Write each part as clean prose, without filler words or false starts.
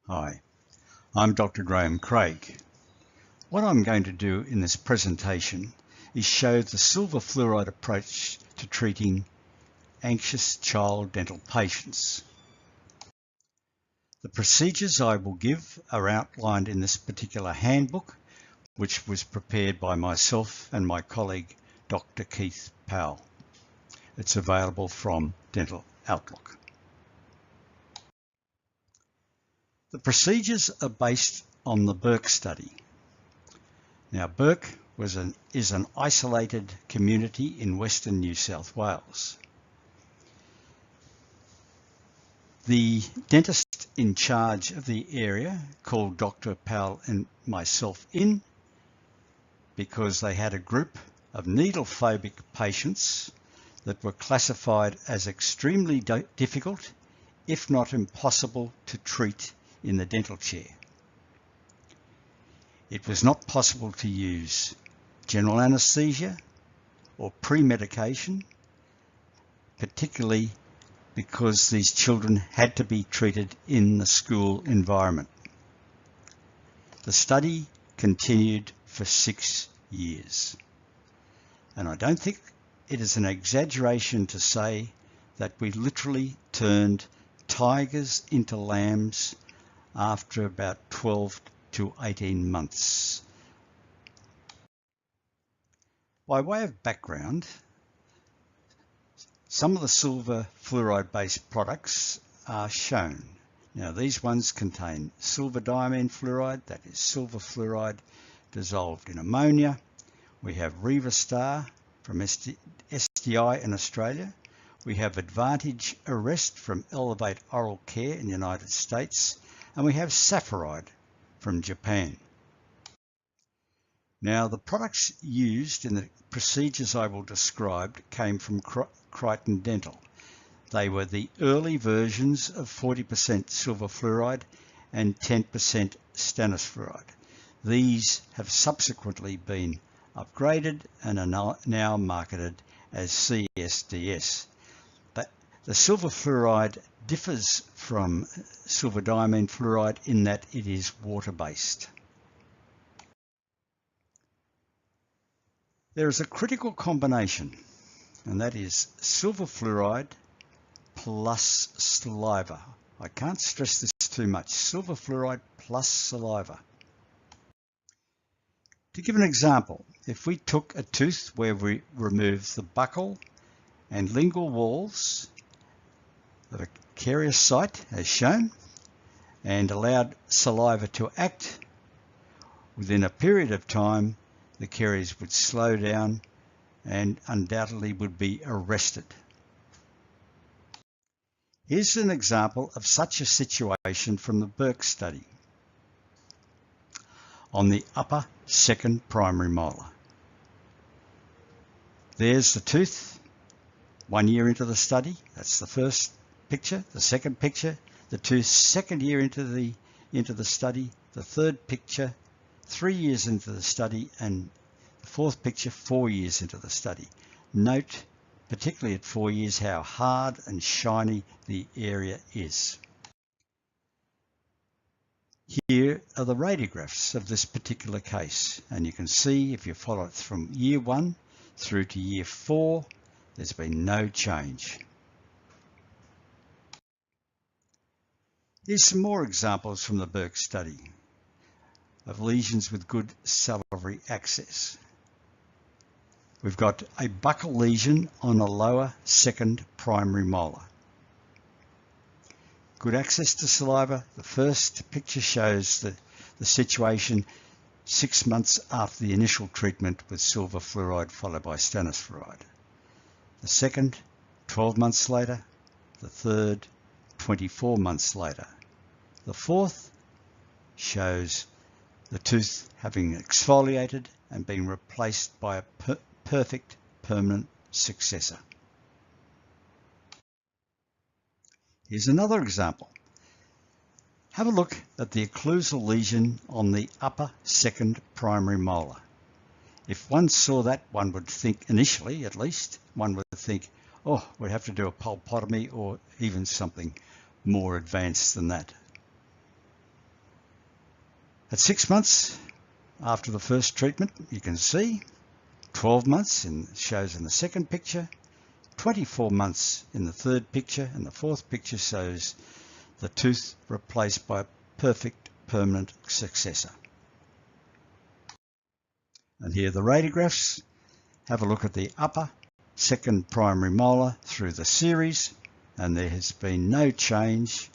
Hi, I'm Dr. Graham Craig. What I'm going to do in this presentation is show the silver fluoride approach to treating anxious child dental patients. The procedures I will give are outlined in this particular handbook, which was prepared by myself and my colleague, Dr. Keith Powell. It's available from Dental Outlook. The procedures are based on the Burke study. Now, Burke is an isolated community in Western New South Wales. The dentist in charge of the area called Dr. Powell and myself in because they had a group of needle-phobic patients that were classified as extremely difficult, if not impossible, to treat in the dental chair. It was not possible to use general anaesthesia or pre-medication, particularly because these children had to be treated in the school environment. The study continued for 6 years, and I don't think it is an exaggeration to say that we literally turned tigers into lambs after about 12 to 18 months. By way of background, some of the silver fluoride based products are shown. Now, these ones contain silver diamine fluoride, that is silver fluoride dissolved in ammonia. We have Revastar from SDI in Australia. We have Advantage Arrest from Elevate Oral Care in the United States. And we have Saffuride from Japan. Now, the products used in the procedures I will describe came from Crichton Dental. They were the early versions of 40% silver fluoride and 10% stannous fluoride. These have subsequently been upgraded and are now marketed as CSDS. But the silver fluoride differs from silver diamine fluoride in that it is water-based. There is a critical combination, and that is silver fluoride plus saliva. I can't stress this too much. Silver fluoride plus saliva. To give an example, if we took a tooth where we removed the buccal and lingual walls of a carious site as shown and allowed saliva to act, within a period of time the caries would slow down and undoubtedly would be arrested. Here's an example of such a situation from the Burke study on the upper second primary molar. There's the tooth 1 year into the study. That's the first picture. The second picture, the tooth second year into the study. The third picture 3 years into the study, and the fourth picture 4 years into the study. Note, particularly at 4 years, how hard and shiny the area is. Here are the radiographs of this particular case, and you can see if you follow it from year 1 through to year 4, there's been no change. Here's some more examples from the Burke study of lesions with good salivary access. We've got a buccal lesion on a lower second primary molar. Good access to saliva. The first picture shows the situation 6 months after the initial treatment with silver fluoride followed by stannous fluoride. The second, 12 months later. The third, 24 months later. The fourth shows the tooth having exfoliated and been replaced by a perfect permanent successor. Here's another example. Have a look at the occlusal lesion on the upper second primary molar. If one saw that, one would think, initially at least, one would think, oh, we'd have to do a pulpotomy or even something more advanced than that. At 6 months after the first treatment, you can see 12 months shows in the second picture, 24 months in the third picture, and the fourth picture shows the tooth replaced by a perfect permanent successor. And here are the radiographs. Have a look at the upper second primary molar through the series, and there has been no change.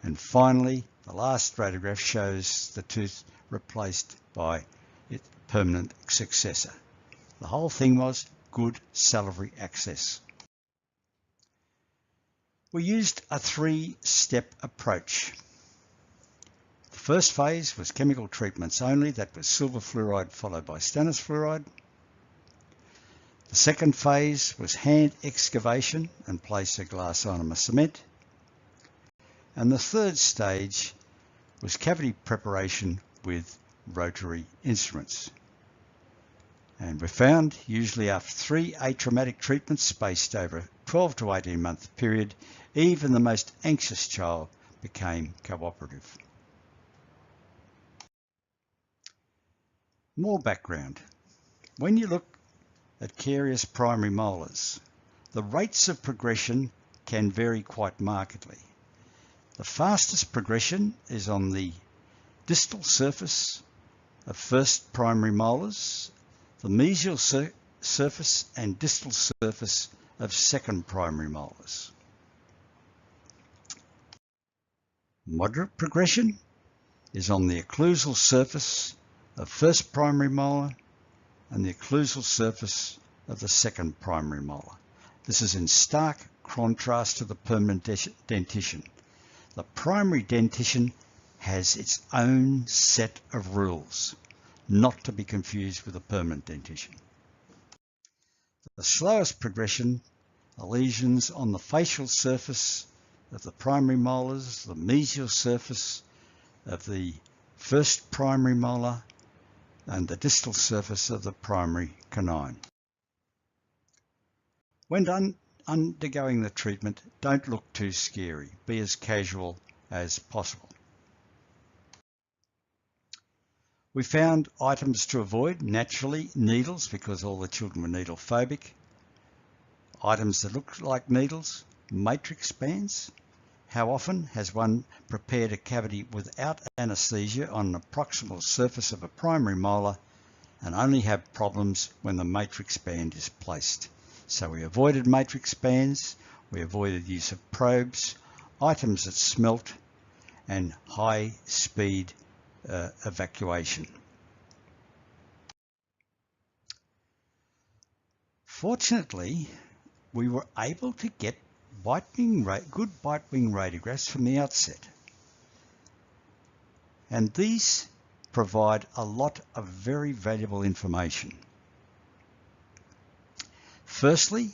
And finally, the last radiograph shows the tooth replaced by its permanent successor. The whole thing was good salivary access. We used a 3-step approach. The first phase was chemical treatments only. That was silver fluoride followed by stannous fluoride. The second phase was hand excavation and place of glass ionomer cement. And the third stage was cavity preparation with rotary instruments. And we found, usually after 3 atraumatic treatments spaced over a 12 to 18 month period, even the most anxious child became cooperative. More background. When you look at carious primary molars, the rates of progression can vary quite markedly. The fastest progression is on the distal surface of first primary molars, the mesial surface and distal surface of second primary molars. Moderate progression is on the occlusal surface of first primary molar and the occlusal surface of the second primary molar. This is in stark contrast to the permanent dentition. The primary dentition has its own set of rules, not to be confused with a permanent dentition. The slowest progression are lesions on the facial surface of the primary molars, the mesial surface of the first primary molar, and the distal surface of the primary canine. When undergoing the treatment, don't look too scary. Be as casual as possible. We found items to avoid, naturally needles, because all the children were needle phobic. Items that look like needles, matrix bands. How often has one prepared a cavity without anaesthesia on the proximal surface of a primary molar and only have problems when the matrix band is placed? So we avoided matrix bands, we avoided use of probes, items that smelt, and high speed evacuation. Fortunately, we were able to get good bite wing radiographs from the outset. And these provide a lot of very valuable information. Firstly,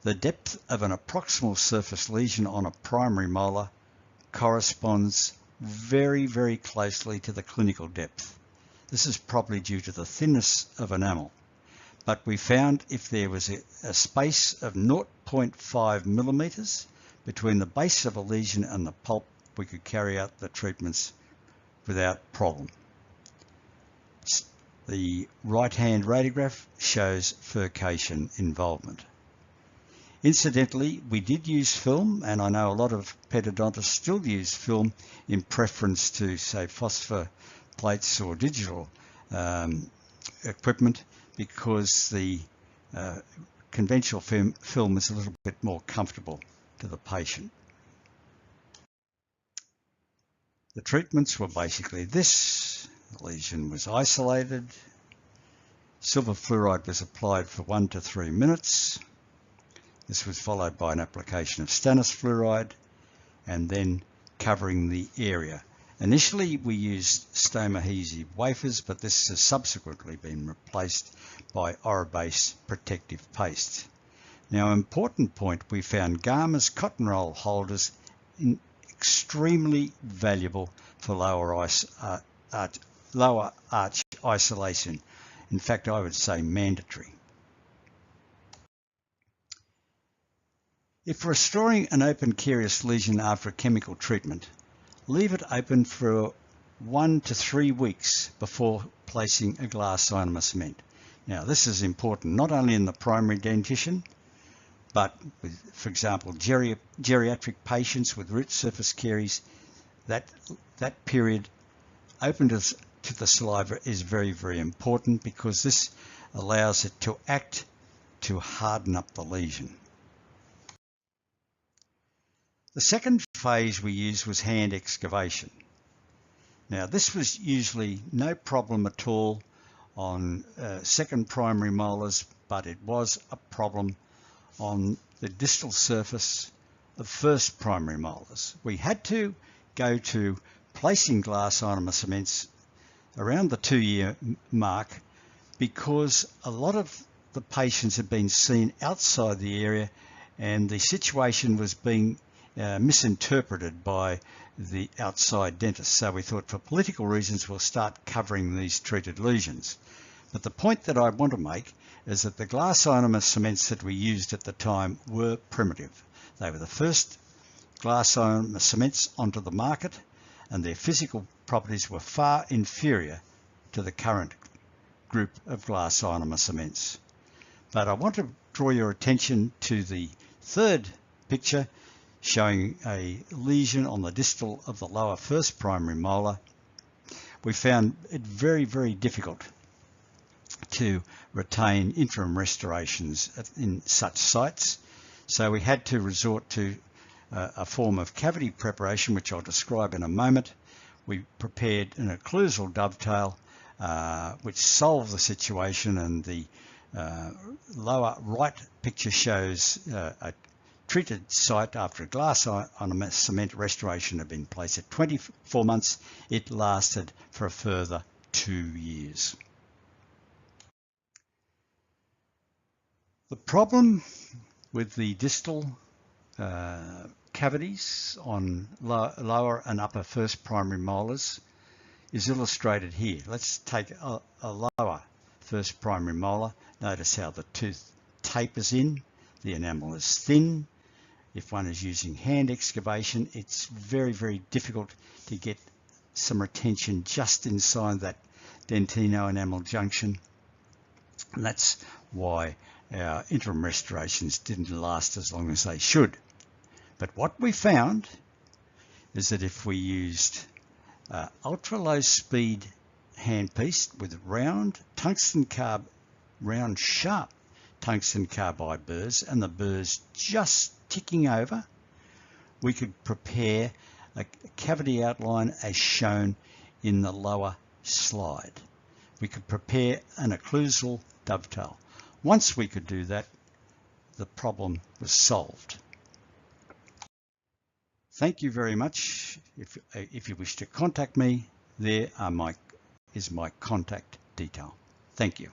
the depth of an proximal surface lesion on a primary molar corresponds very, very closely to the clinical depth. This is probably due to the thinness of enamel. But we found if there was a space of 0.5 millimeters between the base of a lesion and the pulp, we could carry out the treatments without problem. The right-hand radiograph shows furcation involvement. Incidentally, we did use film, and I know a lot of pedodontists still use film in preference to, say, phosphor plates or digital equipment, because the conventional film is a little bit more comfortable to the patient. The treatments were basically this. The lesion was isolated. Silver fluoride was applied for 1 to 3 minutes. This was followed by an application of stannous fluoride and then covering the area. Initially we used stone adhesive wafers, but this has subsequently been replaced by Ora-based protective paste. Now, important point, we found Garmer's cotton roll holders extremely valuable for lower arch isolation. In fact, I would say mandatory. If restoring an open carious lesion after a chemical treatment, leave it open for 1 to 3 weeks before placing a glass ionomer cement. Now this is important not only in the primary dentition, but with, for example, geriatric patients with root surface caries. That period open to the saliva is very, very important, because this allows it to act to harden up the lesion. The second phase we used was hand excavation. Now this was usually no problem at all on second primary molars, but it was a problem on the distal surface of first primary molars. We had to go to placing glass ionomer cements around the 2-year mark, because a lot of the patients had been seen outside the area and the situation was being misinterpreted by the outside dentist. So we thought, for political reasons, we'll start covering these treated lesions. But the point that I want to make is that the glass ionomer cements that we used at the time were primitive. They were the first glass ionomer cements onto the market, and their physical properties were far inferior to the current group of glass ionomer cements. But I want to draw your attention to the third picture, showing a lesion on the distal of the lower first primary molar. We found it very, very difficult to retain interim restorations in such sites, so we had to resort to a form of cavity preparation, which I'll describe in a moment. We prepared an occlusal dovetail which solved the situation, and the lower right picture shows a treated site after a glass ionomer cement restoration had been placed. At 24 months, it lasted for a further 2 years. The problem with the distal cavities on lower and upper first primary molars is illustrated here. Let's take a lower first primary molar. Notice how the tooth tapers in, the enamel is thin. If one is using hand excavation, it's very, very difficult to get some retention just inside that dentino-enamel junction. And that's why our interim restorations didn't last as long as they should. But what we found is that if we used ultra low speed handpiece with round sharp tungsten carbide burrs, and the burrs just ticking over, we could prepare a cavity outline as shown in the lower slide. We could prepare an occlusal dovetail. Once we could do that, the problem was solved. Thank you very much. If you wish to contact me, there is my contact detail. Thank you.